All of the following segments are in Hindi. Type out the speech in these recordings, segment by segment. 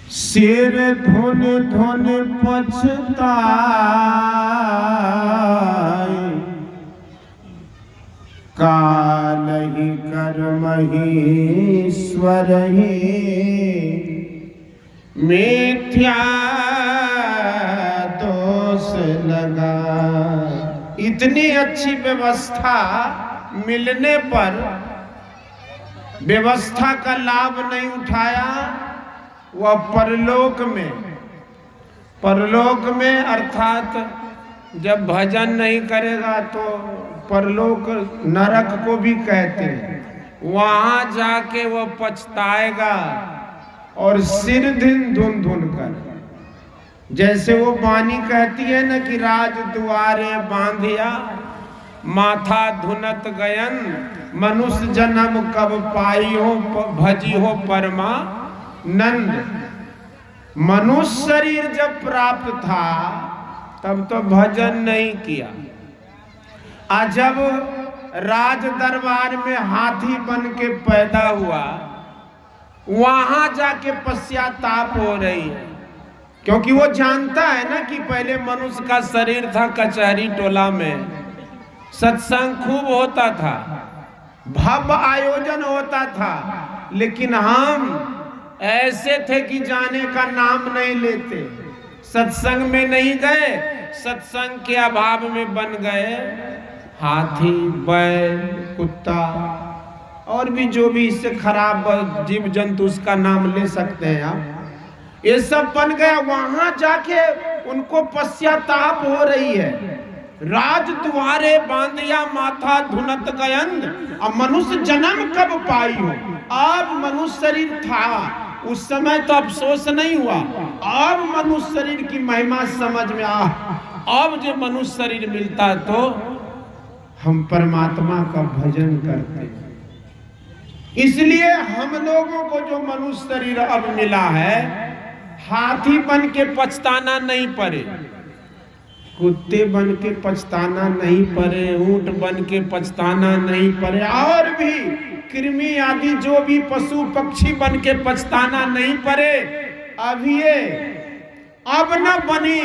सिर धुन धुन पछताए, कालहि कर्महीश्वर ही मिथ्या दोष लगा। इतनी अच्छी व्यवस्था मिलने पर व्यवस्था का लाभ नहीं उठाया, वह परलोक में अर्थात जब भजन नहीं करेगा तो परलोक नरक को भी कहते हैं, वहां जाके वह पछताएगा और सिर दिन धुन धुन कर, जैसे वो वाणी कहती है ना कि राज दुआरे बांधिया माथा धुनत गयन, मनुष्य जन्म कब पाई हो भजी हो परमानंद। मनुष्य शरीर जब प्राप्त था तब तो भजन नहीं किया, आज जब राज दरबार में हाथी बन के पैदा हुआ वहां जाके पश्चाताप हो रही है, क्योंकि वो जानता है ना कि पहले मनुष्य का शरीर था कचहरी टोला में, सत्संग खूब होता था, भव्य आयोजन होता था, लेकिन हम ऐसे थे कि जाने का नाम नहीं लेते, सत्संग में नहीं गए, सत्संग के अभाव में बन गए हाथी बैल कुत्ता और भी जो भी इससे खराब जीव जंतु उसका नाम ले सकते हैं आप, ये सब बन गया। वहां जाके उनको पश्चाताप हो रही है, राज द्वारे बांधिया माथा धुनत गयंद, अब मनुष्य जन्म कब पाई हो। अब मनुष्य शरीर था, उस समय तो अफसोस नहीं हुआ, अब मनुष्य शरीर की महिमा समझ में अब जो मनुष्य शरीर मिलता तो हम परमात्मा का भजन करते। इसलिए हम लोगों को जो मनुष्य शरीर अब मिला है, हाथी बन के पछताना नहीं पड़े, कुत्ते बन के पछताना नहीं पड़े, ऊंट बन के पछताना नहीं पड़े, और भी कृमि आदि जो भी पशु पक्षी बन के पछताना नहीं पड़े। अभी अब न बनी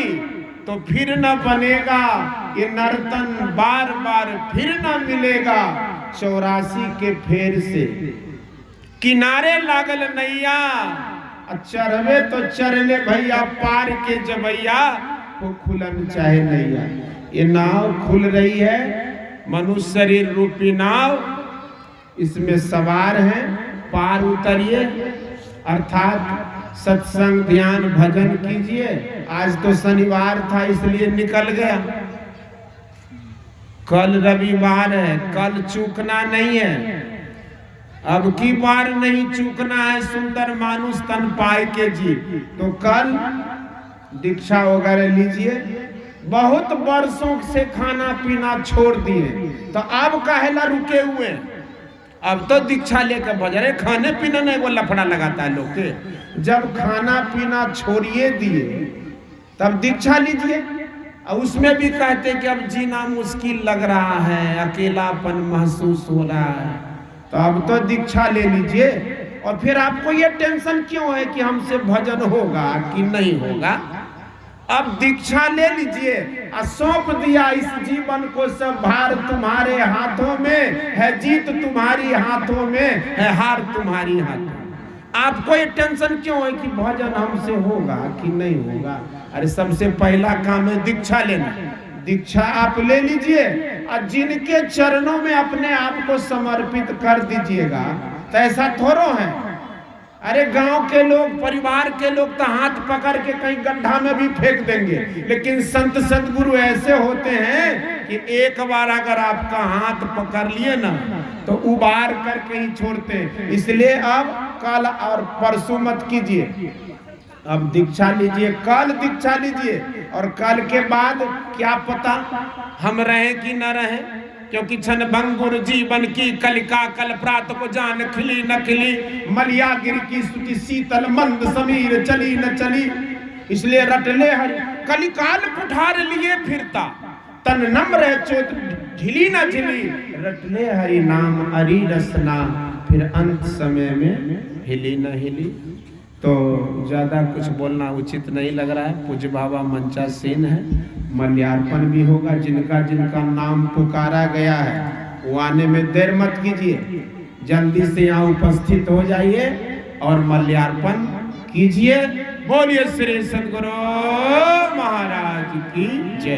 तो फिर न बनेगा, ये नर्तन बार बार फिर न मिलेगा। 84 के फेर से किनारे लागल नैया, चरवे तो चर ले भैया, पार के जबैया वो खुलन चाहे नैया। ये नाव खुल रही है, मनुष्य शरीर रूपी नाव, इसमें सवार हैं, पार उतरिए, अर्थात सत्संग ध्यान भजन कीजिए। आज तो शनिवार था इसलिए निकल गया, कल रविवार है, कल चूकना नहीं है, अब की बार नहीं चूकना है। सुंदर मानुष तन पाए के जी, तो कल दीक्षा वगैरह लीजिए। बहुत वर्षों से खाना पीना छोड़ दिए तो अब काहेला रुके हुए, अब तो दीक्षा लेकर भजरे, खाने पीने नहीं वो लफड़ा लगाता है लोग के। जब खाना पीना छोड़िए दिए तब दीक्षा लीजिए, और उसमें भी कहते कि अब जीना मुश्किल लग रहा है, अकेलापन महसूस हो रहा है, तो अब तो दीक्षा ले लीजिए। और फिर आपको ये टेंशन क्यों है कि हमसे भजन होगा कि नहीं होगा। अब दीक्षा ले लीजिए और सौंप दिया इस जीवन को, सब भार तुम्हारे हाथों में है, जीत तुम्हारी हाथों में है, हार तुम्हारी हाथों। आपको ये टेंशन क्यों है कि भजन हमसे होगा कि नहीं होगा। अरे सबसे पहला काम है दीक्षा लेना। दीक्षा आप ले लीजिए और जिनके चरणों में अपने आप को समर्पित कर दीजिएगा। तो ऐसा थोड़ो है, अरे गांव के लोग परिवार के लोग तो हाथ पकड़ के कहीं गड्ढा में भी फेंक देंगे, लेकिन संत सदगुरु ऐसे होते हैं कि एक बार अगर आपका हाथ पकड़ लिए ना तो उबार करके ही छोड़ते हैं। इसलिए अब कल और परसों मत कीजिए, अब दीक्षा लीजिए, कल दीक्षा लीजिए, और कल के बाद क्या पता हम रहें कि न रहें, क्योंकि क्षण भंगुर जीवन की कलिका, कल प्रात को जान खिली न खिली, मलिया गिर की स्तुति शीतल मंद समीर चली न चली। इसलिए रटले हरि कलिकाल पुठार लिए फिरता, तन नम्र चोट ढिली न झिली, रटले हरि नाम अरि रसना, फिर अंत समय में हिली न हिली। तो ज़्यादा कुछ बोलना उचित नहीं लग रहा है। पूज्य बाबा मंचासीन है, मल्यार्पण भी होगा। जिनका जिनका नाम पुकारा गया है वो आने में देर मत कीजिए, जल्दी से यहाँ उपस्थित हो जाइए और मल्यार्पण कीजिए। बोलिए श्री सद्गुरु महाराज की जय।